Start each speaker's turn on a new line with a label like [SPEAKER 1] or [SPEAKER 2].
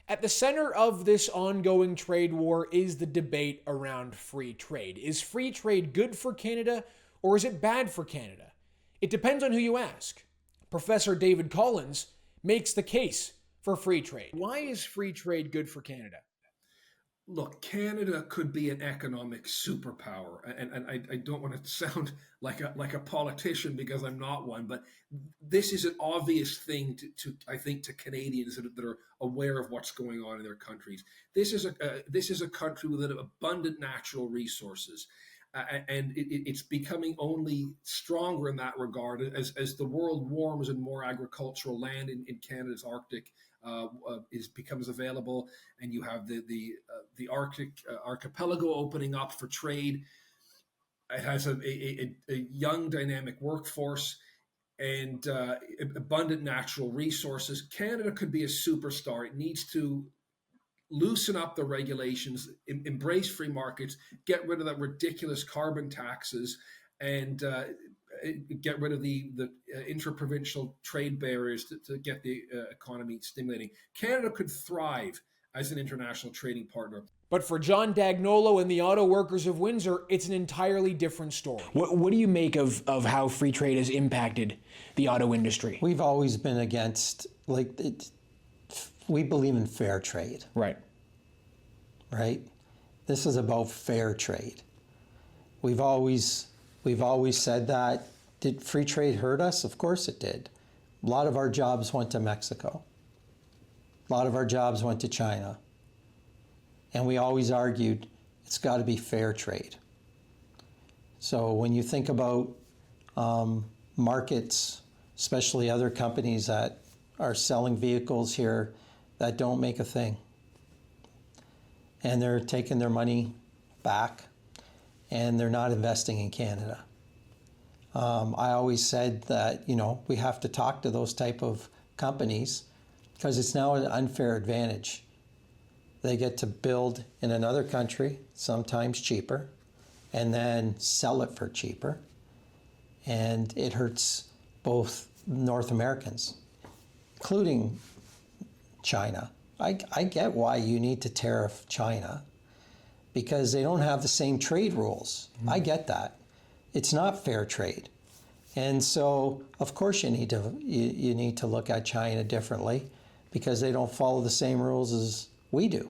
[SPEAKER 1] At the center of this ongoing trade war is the debate around free trade. Is free trade good for Canada or is it bad for Canada? It depends on who you ask. Professor David Collins makes the case for free trade. Why is free trade good for Canada?
[SPEAKER 2] Look, Canada could be an economic superpower, and I don't want to sound like a politician because I'm not one, but this is an obvious thing to I think to Canadians that are aware of what's going on in their countries. This is a country with abundant natural resources. And it's becoming only stronger in that regard as the world warms and more agricultural land in Canada's Arctic becomes available, and you have the Arctic archipelago opening up for trade. It has a young, dynamic workforce and abundant natural resources. Canada could be a superstar. It needs to loosen up the regulations, embrace free markets, get rid of that ridiculous carbon taxes, and get rid of the intra-provincial trade barriers to get the economy stimulating. Canada could thrive as an international trading partner.
[SPEAKER 1] But for John Dagnolo and the auto workers of Windsor, it's an entirely different story. What do you make of how free trade has impacted the auto industry?
[SPEAKER 3] We've always been against, we believe in fair trade.
[SPEAKER 1] Right.
[SPEAKER 3] Right? This is about fair trade. We've always said that. Did free trade hurt us? Of course it did. A lot of our jobs went to Mexico. A lot of our jobs went to China. And we always argued it's got to be fair trade. So when you think about markets, especially other companies that are selling vehicles here that don't make a thing, and they're taking their money back, and they're not investing in Canada. I always said that, we have to talk to those type of companies because it's now an unfair advantage. They get to build in another country, sometimes cheaper, and then sell it for cheaper. And it hurts both North Americans, including China. I get why you need to tariff China because they don't have the same trade rules. I get that. It's not fair trade. And so, of course, you need to look at China differently because they don't follow the same rules as we do.